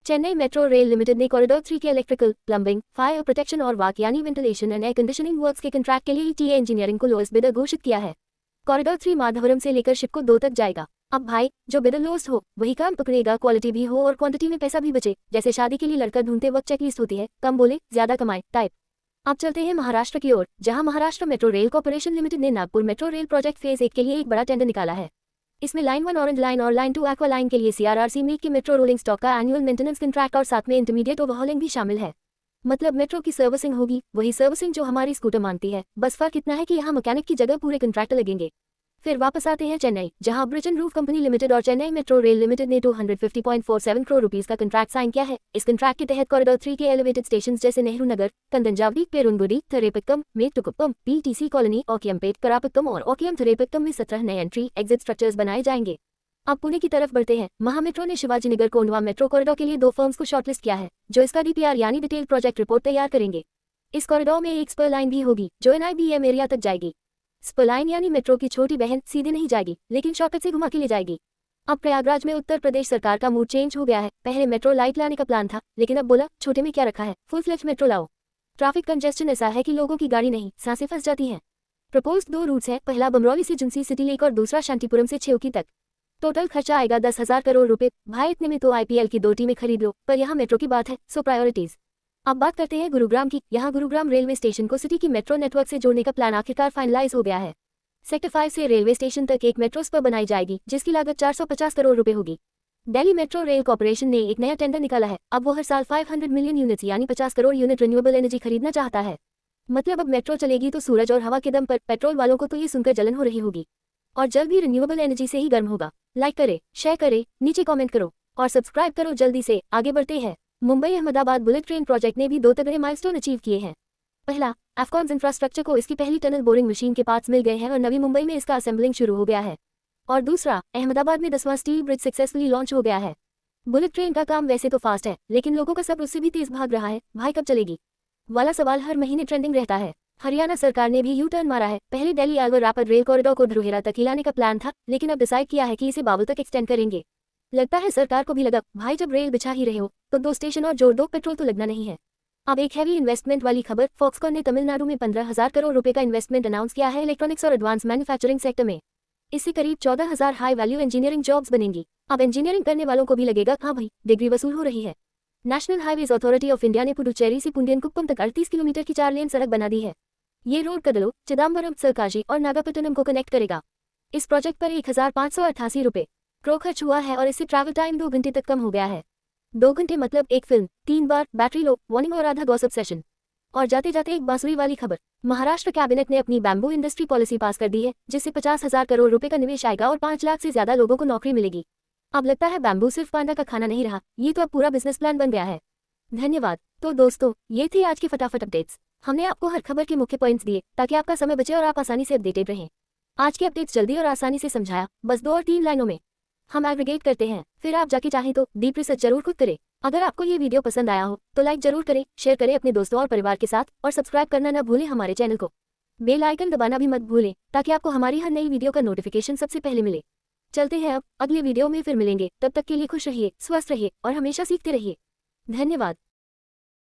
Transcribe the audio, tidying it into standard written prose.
Chennai metro rail limited ने corridor 3 के electrical, plumbing, fire protection और वाक यानी ventilation and air conditioning works के कंट्रैक्ट के लिए ईटीए इंजीनियरिंग को लोएस्ट बिडर घोषित किया है। कॉरिडोर 3 माधवरम से लेकर शिपको 2 तक जाएगा। अब भाई, जो बिडर लोएस्ट हो वही काम पकड़ेगा, क्वालिटी भी हो और क्वांटिटी में पैसा भी बचे। जैसे शादी के लिए लड़का ढूंढते वक्त चेकलिस्ट होती है, कम बोले ज्यादा कमाए टाइप। अब चलते हैं महाराष्ट्र की ओर, जहां Maharashtra metro rail corporation limited ने Nagpur metro rail project phase 1 के लिए एक बड़ा टेंडर निकाला है। इसमें लाइन 1 ऑरेंज लाइन और लाइन 2 एक्वा लाइन के लिए सीआरआरसी मीट के मेट्रो रोलिंग स्टॉक का एनुअल मेंटेनेंस कंट्रैक्ट और साथ में इंटरमीडिएट ओवरहॉलिंग भी शामिल है। मतलब मेट्रो की सर्विसिंग होगी, वही सर्विसिंग जो हमारी स्कूटर मांगती है, बस फर्क इतना है कि यहाँ मैकेनिक की जगह पूरे कंट्रैक्टर लगेंगे। फिर वापस आते हैं चेन्नई, जहां ब्रिजन रूफ कंपनी लिमिटेड और चेन्नई मेट्रो रेल लिमिटेड ने 250.47 करोड़ रुपीस का कंट्रैक्ट साइन किया है। इस कंट्रैक्ट के तहत कॉरिडोर 3 के एलिवेटेड स्टेशन जैसे नेहरू नगर, कंदनजावड़ी, पेरुनगुडी, थरेपक्कम, मेट्टुकुप्पम, पीटीसी कॉलोनी, ओकियमपेट, करापक्कम और ओकियम थरेपक्कम में 17 नए एंट्री एग्जिट स्ट्रक्चर्स बनाए जाएंगे। अब पुणे की तरफ बढ़ते हैं। महामेट्रो ने शिवाजीनगर कोंडवा मेट्रो कॉरिडोर के लिए 2 फर्म्स को शॉर्टलिस्ट किया है, जो इसका डीपीआर यानी डिटेल प्रोजेक्ट रिपोर्ट तैयार करेंगे। इस कॉरिडोर में एक स्पर लाइन भी होगी, जो एनआईबीएम एरिया तक जाएगी। स्पर लाइन यानी मेट्रो की छोटी बहन सीधे नहीं जाएगी, लेकिन शॉर्टकट से घुमा के ले जाएगी। अब प्रयागराज में उत्तर प्रदेश सरकार का मूड चेंज हो गया है। पहले मेट्रो लाइट लाने का प्लान था, लेकिन अब बोला छोटे में क्या रखा है, फुल फ्लेज मेट्रो लाओ। ट्रैफिक कंजेस्शन ऐसा है कि लोगों की गाड़ी नहीं, सांसें फंस जाती हैं। प्रपोज्ड 2 रूट्स हैं, पहला बमरौली से जुंसी सिटी लेक और दूसरा शांतिपुरम से छेवकी तक। टोटल खर्चा आएगा 10,000 करोड़ रुपए। भाई इतने में तो आईपीएल की 2 टीमें खरीद लो, पर यहाँ मेट्रो की बात है, सो प्रायोरिटीज। अब बात करते हैं गुरुग्राम की। यहाँ गुरुग्राम रेलवे स्टेशन को सिटी की मेट्रो नेटवर्क से जोड़ने का प्लान आखिरकार फाइनलाइज हो गया है। सेक्टर 5 से रेलवे स्टेशन तक एक मेट्रो स्पर बनाई जाएगी, जिसकी लागत 450 करोड़ रुपए होगी। दिल्ली मेट्रो रेल कॉर्पोरेशन ने एक नया टेंडर निकाला है। अब वो हर साल 500 मिलियन यूनिट्स यानी 50 करोड़ यूनिट रिन्यूएबल एनर्जी खरीदना चाहता है। मतलब अब मेट्रो चलेगी तो सूरज और हवा के दम पर। पेट्रोल वालों को तो ये सुनकर जलन हो रही होगी, और जल भी रिन्यूएबल एनर्जी से ही गर्म होगा। लाइक करे, शेयर करे, नीचे कमेंट करो और सब्सक्राइब करो जल्दी से। आगे बढ़ते हैं। Mumbai Ahmedabad bullet train project ने भी 2 तगड़े माइलस्टोन अचीव किए हैं। पहला, एफकॉन्स इंफ्रास्ट्रक्चर को इसकी पहली टनल बोरिंग मशीन के पार्ट्स मिल गए हैं और नवी मुंबई में इसका असेंबलिंग शुरू हो गया है। और दूसरा, अहमदाबाद में 10वां स्टील ब्रिज सक्सेसफुली लॉन्च हो गया है। बुलेट ट्रेन का काम वैसे तो फास्ट है, लेकिन लोगों का सब्र उससे भी तेज भाग रहा है। भाई कब चलेगी वाला सवाल हर महीने ट्रेंडिंग रहता है। हरियाणा सरकार ने भी यू टर्न मारा है। पहले Delhi Alwar rapid rail corridor को धरोहरा तक हिलाने का प्लान था, लेकिन अब डिसाइड किया है कि इसे बावल तक एक्सटेंड करेंगे। लगता है सरकार को भी लगा, भाई जब रेल बिछा ही रहे हो तो 2 स्टेशन और जोड़ दो, पेट्रोल तो लगना नहीं है। अब एक हैवी इन्वेस्टमेंट वाली खबर। फॉक्सकॉन ने तमिलनाडु में 15,000 करोड़ रुपए का इन्वेस्टमेंट अनाउंस किया है इलेक्ट्रॉनिक्स और एडवांस मैन्युफैक्चरिंग सेक्टर में। इससे करीब 14,000 हाई वैल्यू इंजीनियरिंग जॉब्स बनेंगी। अब इंजीनियरिंग करने वालों को भी लगेगा हाँ भाई, डिग्री वसूल हो रही है। National highways authority of India ने पुडुचेरी से पुंडियनकुप्पम तक 38 किलोमीटर की 4 लेन सड़क बना दी है। ये रोड कदलो, चिदम्बरम, सरकाशी और नागापट्टनम को कनेक्ट करेगा। इस प्रोजेक्ट पर 1,588 रुपए करोड़ खर्च हुआ है और इससे ट्रैवल टाइम 2 घंटे तक कम हो गया है। 2 घंटे मतलब एक फिल्म, 3 बार बैटरी लो, वार्निंग और आधा गॉसिप सेशन। और जाते जाते एक बांसुरी वाली खबर। महाराष्ट्र कैबिनेट ने अपनी बैम्बू इंडस्ट्री पॉलिसी पास कर दी है, जिससे 50,000 करोड़ रुपए का निवेश आएगा और 5 लाख से ज्यादा लोगों को नौकरी मिलेगी। अब लगता है बैम्बू सिर्फ पांडा का खाना नहीं रहा, ये तो अब पूरा बिजनेस प्लान बन गया है। धन्यवाद। तो दोस्तों, ये थी आज की फटाफट अपडेट्स। हमने आपको हर खबर के मुख्य पॉइंट्स दिए ताकि आपका समय बचे और आप आसानी से अपडेटेड रहें। आज के अपडेट्स जल्दी और आसानी से समझाया, बस 2 और 3 लाइनों में। हम एग्रीगेट करते हैं, फिर आप जाके चाहें तो डीप रिसर्च जरूर खुद करें। अगर आपको ये वीडियो पसंद आया हो तो लाइक जरूर करें, शेयर करें अपने दोस्तों और परिवार के साथ, और सब्सक्राइब करना न भूलें हमारे चैनल को। बेल आइकन दबाना भी मत भूलें ताकि आपको हमारी हर नई वीडियो का नोटिफिकेशन सबसे पहले मिले। चलते हैं अब अगले वीडियो में फिर मिलेंगे, तब तक के लिए खुश रहिए, स्वस्थ रहिए और हमेशा सीखते रहिए। धन्यवाद।